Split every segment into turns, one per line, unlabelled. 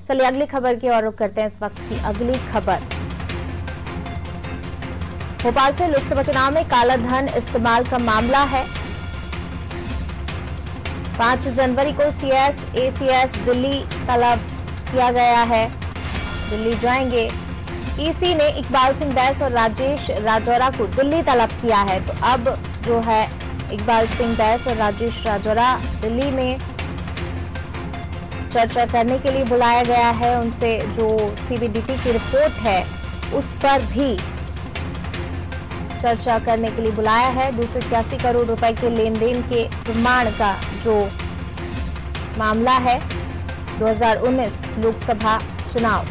चलिए अगली खबर की ओर रुख करते हैं। इस वक्त की अगली खबर भोपाल से लोकसभा चुनाव में काला धन इस्तेमाल का मामला है। 5 जनवरी को सीएस एसीएस दिल्ली तलब किया गया है, दिल्ली जाएंगे। ईसी ने इकबाल सिंह बैस और राजेश राजौरा को दिल्ली तलब किया है। तो अब जो है इकबाल सिंह बैस और राजेश राजौरा दिल्ली में चर्चा करने के लिए बुलाया गया है। उनसे जो सीबीडीटी की रिपोर्ट है उस पर भी चर्चा करने के लिए बुलाया है। 281 करोड़ रुपए के लेन देन के प्रमाण का जो मामला है 2019 लोकसभा चुनाव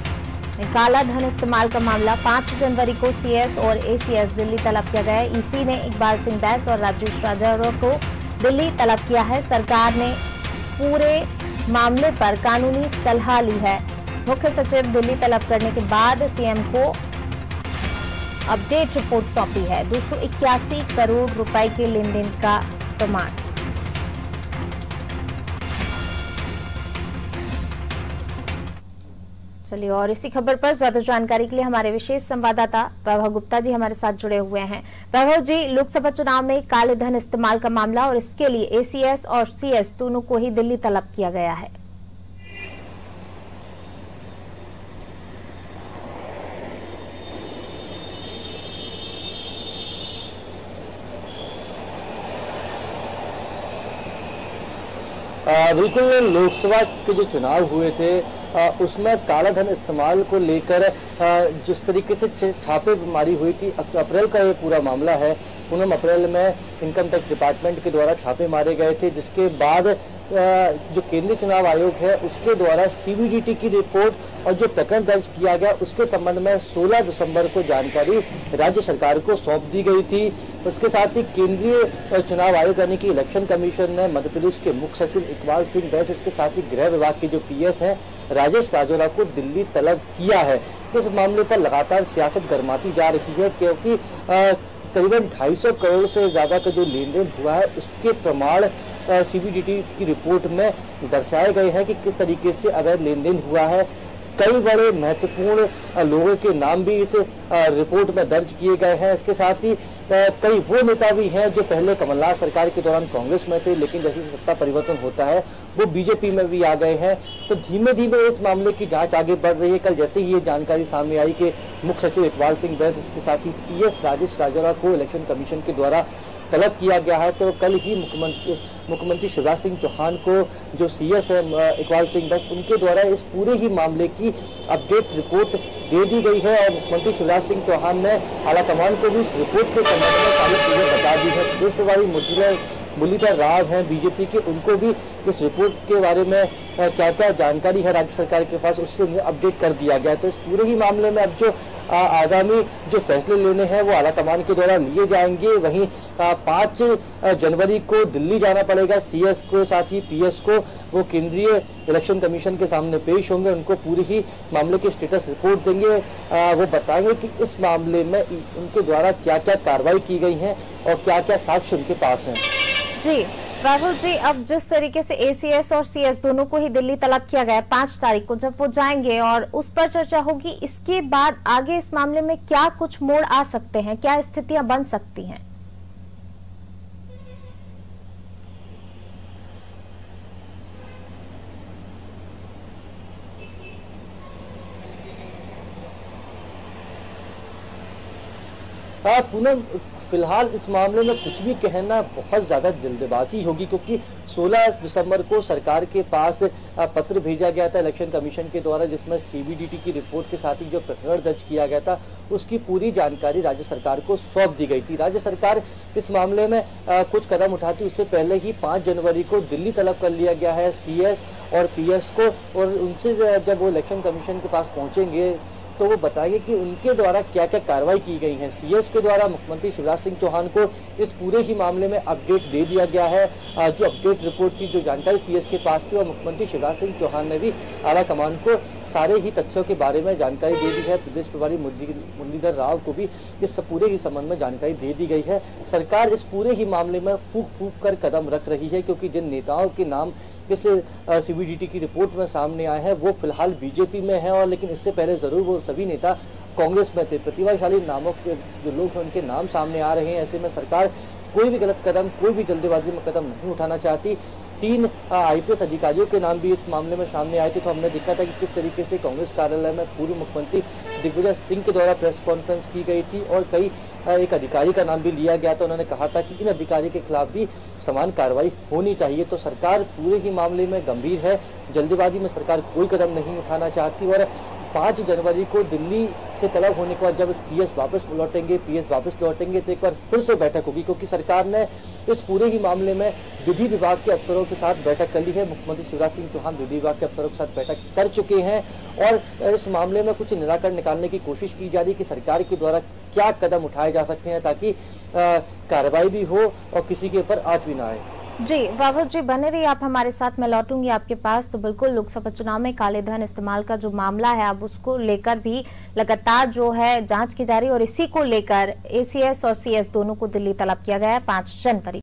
में काला धन इस्तेमाल का मामला 5 जनवरी को सीएस और एसीएस दिल्ली तलब किया गया है। ईसी ने इकबाल सिंह बैस और राजेश राजौरा को दिल्ली तलब किया है। सरकार ने पूरे मामले पर कानूनी सलाह ली है। मुख्य सचिव दिल्ली तलब करने के बाद सीएम को अपडेट रिपोर्ट सौंपी है। 281 करोड़ रुपए के लेन देन का प्रमाण। चलिए और इसी खबर पर ज्यादा जानकारी के लिए हमारे विशेष संवाददाता वैभव गुप्ता जी हमारे साथ जुड़े हुए हैं। वैभव जी, लोकसभा चुनाव में काले धन इस्तेमाल का मामला और इसके लिए एसीएस और सीएस दोनों को ही दिल्ली तलब किया गया है।
बिल्कुल, लोकसभा के जो चुनाव हुए थे उसमें काला धन इस्तेमाल को लेकर जिस तरीके से छापेमारी हुई थी, अप्रैल का ये पूरा मामला है। 19 अप्रैल में इनकम टैक्स डिपार्टमेंट के द्वारा छापे मारे गए थे, जिसके बाद जो केंद्रीय चुनाव आयोग है उसके द्वारा सीबीडीटी की रिपोर्ट और जो प्रकरण दर्ज किया गया उसके संबंध में 16 दिसंबर को जानकारी राज्य सरकार को सौंप दी गई थी। उसके साथ ही केंद्रीय चुनाव आयोग यानी कि इलेक्शन कमीशन ने मध्य प्रदेश के मुख्य सचिव इकबाल सिंह बैस, इसके साथ ही गृह विभाग के जो पीएस हैं राजेश राजौरा को दिल्ली तलब किया है। इस मामले पर लगातार सियासत गरमाती जा रही है, क्योंकि करीबन 250 करोड़ से ज्यादा का जो लेन देन हुआ है उसके प्रमाण सीबीडीटी की रिपोर्ट में दर्शाए गए हैं कि किस तरीके से अवैध लेन देन हुआ है। कई बड़े महत्वपूर्ण लोगों के नाम भी इस रिपोर्ट में दर्ज किए गए हैं। इसके साथ ही कई वो नेता भी हैं जो पहले कमलनाथ सरकार के दौरान कांग्रेस में थे, लेकिन जैसे सत्ता परिवर्तन होता है वो बीजेपी में भी आ गए हैं। तो धीमे धीमे इस मामले की जांच आगे बढ़ रही है। कल जैसे ही ये जानकारी सामने आई कि मुख्य सचिव इकबाल सिंह बैस, इसके साथ ही पीएस राजेश राजौरा को इलेक्शन कमीशन के द्वारा तलब किया गया है, तो कल ही मुख्यमंत्री शिवराज सिंह चौहान को जो सीएस है इकबाल सिंह बैस, उनके द्वारा इस पूरे ही मामले की अपडेट रिपोर्ट दे दी गई है। और मुख्यमंत्री शिवराज सिंह चौहान ने आलाकमान को भी इस रिपोर्ट के संबंध में सारी चीजें बता दी है। प्रदेश प्रभारी मुरलीधर राव हैं बीजेपी के, उनको भी इस रिपोर्ट के बारे में क्या क्या जानकारी है राज्य सरकार के पास उससे उन्हें अपडेट कर दिया गया। तो इस पूरे ही मामले में अब जो आगामी जो फैसले लेने हैं वो आलाकमान के द्वारा लिए जाएंगे। वहीं 5 जनवरी को दिल्ली जाना पड़ेगा सीएस को, साथ ही पीएस को वो केंद्रीय इलेक्शन कमीशन के सामने पेश होंगे, उनको पूरी ही मामले की स्टेटस रिपोर्ट देंगे। वो बताएंगे कि इस मामले में उनके द्वारा क्या क्या कार्रवाई की गई है और क्या क्या साक्ष्य उनके पास हैं।
जी राहुल जी, अब जिस तरीके से एसीएस और सीएस दोनों को ही दिल्ली तलब किया गया 5 तारीख को, जब वो जाएंगे और उस पर चर्चा होगी, इसके बाद आगे इस मामले में क्या कुछ मोड़ आ सकते हैं, क्या स्थितियां बन सकती हैं?
पूनम, फिलहाल इस मामले में कुछ भी कहना बहुत ज़्यादा जल्दबाजी होगी, क्योंकि 16 दिसंबर को सरकार के पास पत्र भेजा गया था इलेक्शन कमीशन के द्वारा, जिसमें सीबीडीटी की रिपोर्ट के साथ ही जो प्रकरण दर्ज किया गया था उसकी पूरी जानकारी राज्य सरकार को सौंप दी गई थी। राज्य सरकार इस मामले में कुछ कदम उठाती उससे पहले ही 5 जनवरी को दिल्ली तलब कर लिया गया है सीएस और पीएस को, और उनसे जब वो इलेक्शन कमीशन के पास पहुँचेंगे तो वो बताएंगे कि उनके द्वारा क्या क्या कार्रवाई की गई है। सीएस के द्वारा मुख्यमंत्री शिवराज सिंह चौहान को इस पूरे ही मामले में अपडेट दे दिया गया है। जो अपडेट रिपोर्ट थी, जो जानकारी सीएस के पास थी, और मुख्यमंत्री शिवराज सिंह चौहान ने भी आला कमान को सारे ही तथ्यों के बारे में जानकारी दे दी है। प्रदेश प्रभारी मुरलीधर राव को भी इस पूरे ही संबंध में जानकारी दे दी गई है। सरकार इस पूरे ही मामले में फूंक फूंक कर कदम रख रही है, क्योंकि जिन नेताओं के नाम इस सीबीडीटी की रिपोर्ट में सामने आए हैं वो फिलहाल बीजेपी में है, और लेकिन इससे पहले जरूर वो सभी नेता कांग्रेस में थे। प्रतिभाशाली नामों के जो लोग हैं उनके नाम सामने आ रहे हैं। ऐसे में सरकार कोई भी गलत कदम, कोई भी जल्दबाजी में कदम नहीं उठाना चाहती। 3 आईपीएस अधिकारियों के नाम भी इस मामले में सामने आए थे, तो हमने देखा था कि किस तरीके से कांग्रेस कार्यालय में पूर्व मुख्यमंत्री दिग्विजय सिंह के द्वारा प्रेस कॉन्फ्रेंस की गई थी, और एक अधिकारी का नाम भी लिया गया। तो उन्होंने कहा था कि इन अधिकारी के खिलाफ भी समान कार्रवाई होनी चाहिए। तो सरकार पूरे ही मामले में गंभीर है, जल्दबाजी में सरकार कोई कदम नहीं उठाना चाहती। और 5 जनवरी को दिल्ली से तलब होने के बाद जब सीएस वापस लौटेंगे, पीएस वापस लौटेंगे, तो एक बार फिर से बैठक होगी, क्योंकि सरकार ने इस पूरे ही मामले में विधि विभाग के अफसरों के साथ बैठक कर ली है। मुख्यमंत्री शिवराज सिंह चौहान विधि विभाग के अफसरों के साथ बैठक कर चुके हैं, और इस मामले में कुछ निराकरण निकालने की कोशिश की जा रही है कि सरकार के द्वारा क्या कदम उठाए जा सकते हैं ताकि कार्रवाई भी हो और किसी के ऊपर आंच भी ना आए।
जी बाबू जी, बने रहिए आप हमारे साथ। मैं लौटूंगी आपके पास। तो बिल्कुल लोकसभा चुनाव में काले धन इस्तेमाल का जो मामला है, अब उसको लेकर भी लगातार जो है जांच की जा रही है, और इसी को लेकर एसीएस और सीएस दोनों को दिल्ली तलब किया गया है 5 जनवरी।